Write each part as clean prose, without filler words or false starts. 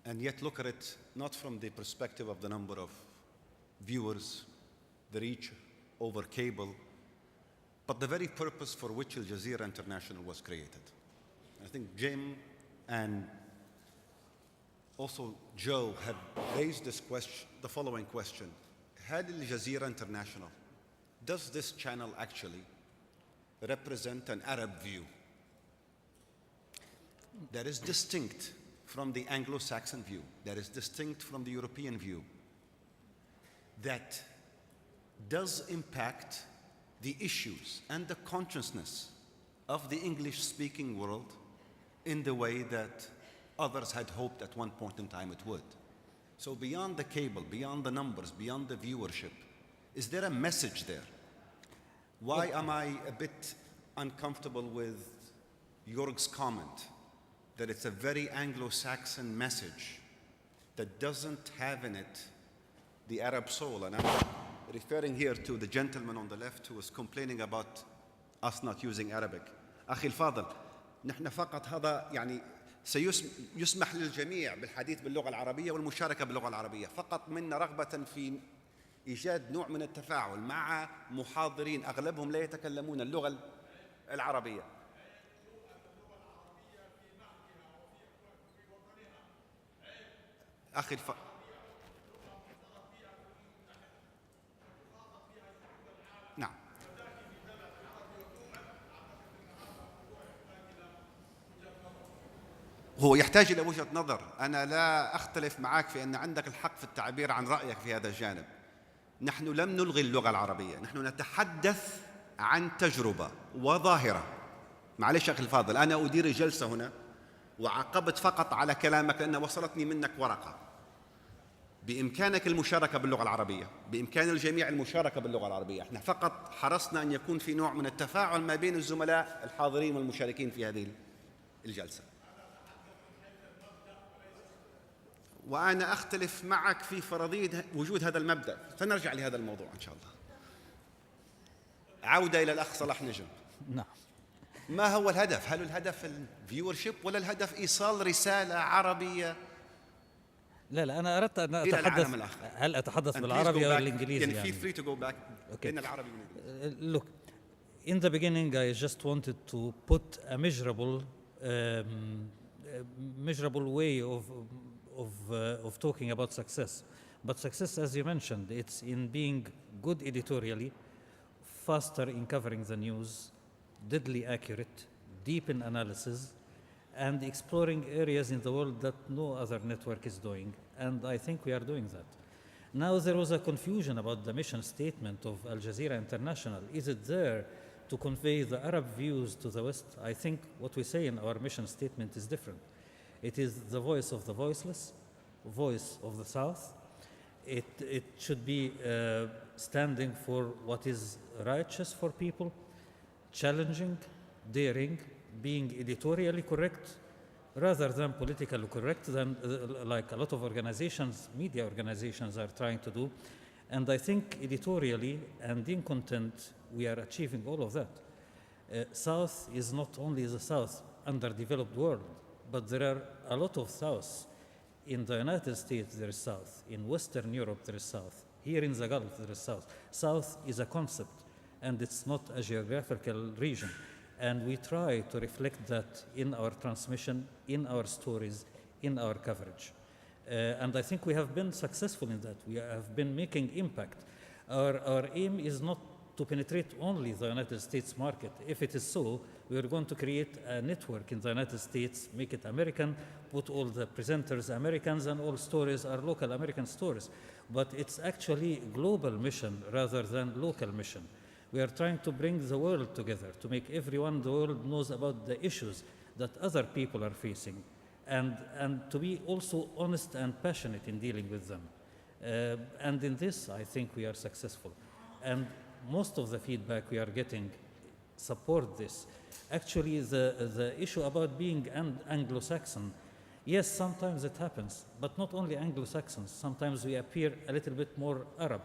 and yet look at it not from the perspective of the number of viewers, the reach over cable, but the very purpose for which Al Jazeera International was created. I think Jim and also Joe have raised this question, the following question. Had Al Jazeera International, does this channel actually represent an Arab view that is distinct from the Anglo-Saxon view, that is distinct from the European view, that does impact the issues and the consciousness of the English-speaking world in the way that others had hoped at one point in time it would? So beyond the cable, beyond the numbers, beyond the viewership, is there a message there? Why am I a bit uncomfortable with Jörg's comment that it's a very Anglo-Saxon message that doesn't have in it the Arab soul? And I'm referring here to the gentleman on the left who was complaining about us not using Arabic. أخي الفاضل، نحن فقط هذا يعني سيسمح للجميع بالحديث باللغة العربية والمشاركة باللغة العربية، فقط منا رغبة في إيجاد نوع من التفاعل مع محاضرين أغلبهم لا يتكلمون اللغة العربية. أخي نعم. هو يحتاج إلى وجهة نظر. أنا لا أختلف معك في أن عندك الحق في التعبير عن رأيك في هذا الجانب. نحن لم نلغي اللغة العربية، نحن نتحدث عن تجربة وظاهرة. معلش أخي الفاضل، أنا أدير الجلسة هنا وعقبت فقط على كلامك لأن وصلتني منك ورقة. بإمكانك المشاركة باللغة العربية، بإمكان الجميع المشاركة باللغة العربية. احنا فقط حرصنا أن يكون في نوع من التفاعل ما بين الزملاء الحاضرين والمشاركين في هذه الجلسة. وأنا أختلف معك في فرضية وجود هذا المبدأ، فنرجع لهذا الموضوع إن شاء الله. عودة إلى الأخ صلاح نجم. نعم. ما هو الهدف؟ هل الهدف الفيورشيب ولا الهدف إيصال رسالة عربية؟ لا أنا أردت أن أتحدث، هل أتحدث بالعربي أو الإنجليزي؟ يعني feel free to go back بين العربي والإنجليزي. Look, in the beginning I just wanted to put a measurable way of talking about success. But success, as you mentioned, it's in being good editorially, faster in covering the news, deadly accurate, deep in analysis, and exploring areas in the world that no other network is doing. And I think we are doing that. Now there was a confusion about the mission statement of Al Jazeera International. Is it there to convey the Arab views to the West? I think what we say in our mission statement is different. It is the voice of the voiceless, voice of the South. It should be standing for what is righteous for people, challenging, daring, being editorially correct rather than politically correct, than like a lot of organizations, media organizations are trying to do. And I think editorially and in content, we are achieving all of that. South is not only the South, underdeveloped world, but there are a lot of South. In the United States, there is South. In Western Europe, there is South. Here in the Gulf, there is South. South is a concept, and it's not a geographical region. And we try to reflect that in our transmission, in our stories, in our coverage. And I think we have been successful in that. We have been making impact. Our aim is not to penetrate only the United States market. If it is so, we are going to create a network in the United States, make it American, put all the presenters Americans, and all stories are local American stories. But it's actually a global mission rather than local mission. We are trying to bring the world together, to make everyone in the world knows about the issues that other people are facing, and to be also honest and passionate in dealing with them. And in this, I think we are successful. And most of the feedback we are getting support this. Actually, the issue about being Anglo-Saxon, yes, sometimes it happens, but not only Anglo-Saxons. Sometimes we appear a little bit more Arab,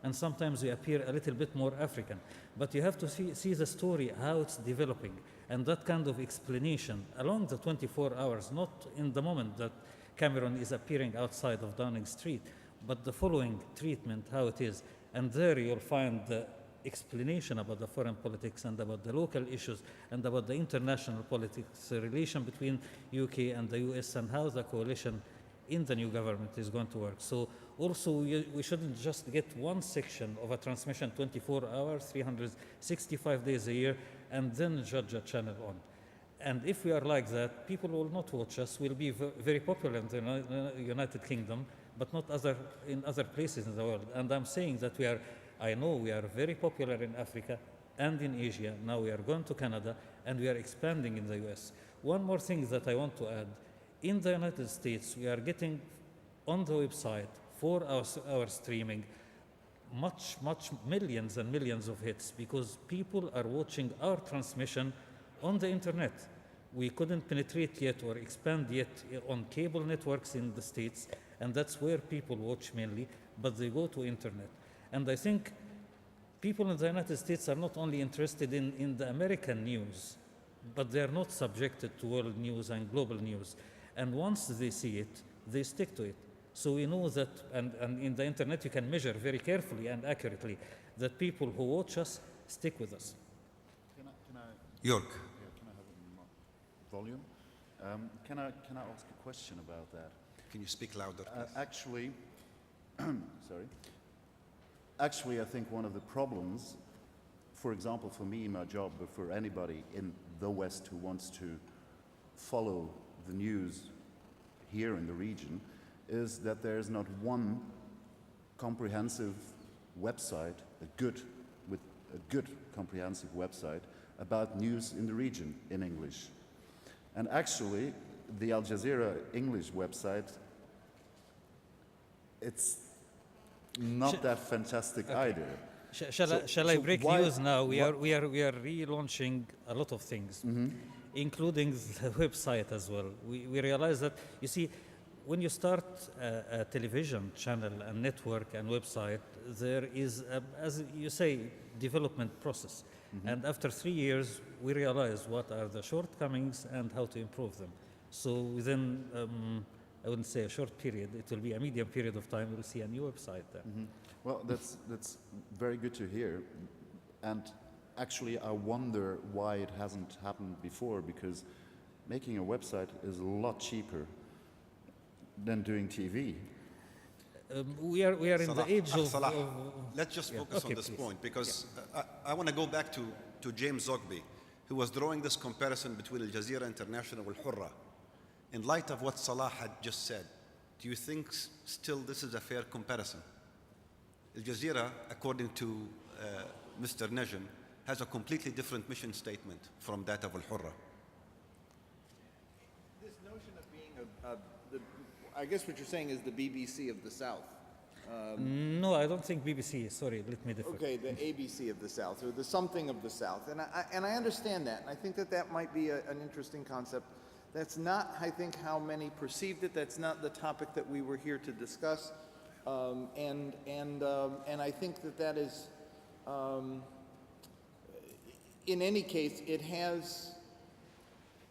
and sometimes we appear a little bit more African. But you have to see the story, how it's developing, and that kind of explanation along the 24 hours, not in the moment that Cameron is appearing outside of Downing Street, but the following treatment, how it is, and there you'll find the explanation about the foreign politics and about the local issues and about the international politics, the relation between UK and the US and how the coalition in the new government is going to work. So also we shouldn't just get one section of a transmission 24 hours, 365 days a year, and then judge a channel on. And if we are like that, people will not watch us. We'll be very popular in the United Kingdom, but not in other places in the world. And I'm saying that I know we are very popular in Africa and in Asia. Now we are going to Canada, and we are expanding in the US. One more thing that I want to add. In the United States, we are getting on the website for our streaming millions and millions of hits because people are watching our transmission on the internet. We couldn't penetrate yet or expand yet on cable networks in the States, and that's where people watch mainly, but they go to internet. And I think people in the United States are not only interested in the American news, but they are not subjected to world news and global news. And once they see it, they stick to it. So we know that, and in the internet you can measure very carefully and accurately that people who watch us stick with us. York. Yeah, can I have it in volume? Can I ask a question about that? Can you speak louder, please? Actually, sorry. Actually, I think one of the problems, for example, for me, my job, but for anybody in the West who wants to follow the news here in the region, is that there is not one comprehensive website, with a good comprehensive website about news in the region in English. And actually, the Al Jazeera English website, it's not that fantastic either. Shall I break news now? We are relaunching a lot of things, including the website as well. We realize that, you see, when you start a television channel, a network, and website, there is, as you say, development process. And after 3 years, we realize what are the shortcomings and how to improve them. So within, I wouldn't say a short period, it will be a medium period of time, we'll see a new website there. Well, that's very good to hear. And actually, I wonder why it hasn't happened before, because making a website is a lot cheaper than doing TV. We are in the age of... Salah, let's just focus on Okay, this please. point, because I want to go back to James Zogby, who was drawing this comparison between Al Jazeera International and Hurra. In light of what Salah had just said, do you think still this is a fair comparison? Al Jazeera, according to Mr. Najm, has a completely different mission statement from that of Al Hurra. This notion of being I guess what you're saying is the BBC of the South. No, I don't think BBC, sorry, let me differ. Okay, the ABC of the South, or the something of the South. And I understand that, and I think that might be an interesting concept. That's not, I think, how many perceived it. That's not the topic that we were here to discuss. And I think that is, in any case, it has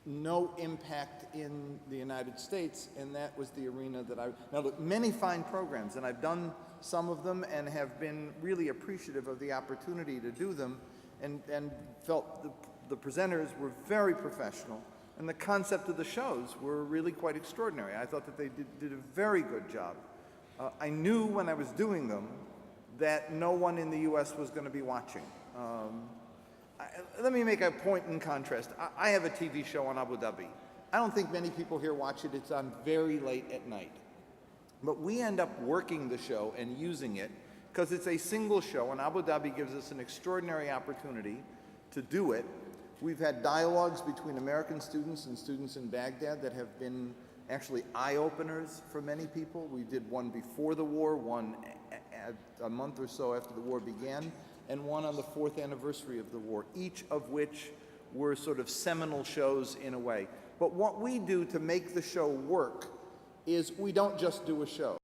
no impact in the United States, and that was the arena that now look, many fine programs, and I've done some of them and have been really appreciative of the opportunity to do them, and felt the presenters were very professional, and the concept of the shows were really quite extraordinary. I thought that they did a very good job. I knew when I was doing them that no one in the US was going to be watching. Let me make a point in contrast. I have a TV show on Abu Dhabi. I don't think many people here watch it. It's on very late at night. But we end up working the show and using it because it's a single show, and Abu Dhabi gives us an extraordinary opportunity to do it. We've had dialogues between American students and students in Baghdad that have been actually eye-openers for many people. We did one before the war, one a month or so after the war began, and one on the 4th anniversary of the war, each of which were sort of seminal shows in a way. But what we do to make the show work is we don't just do a show.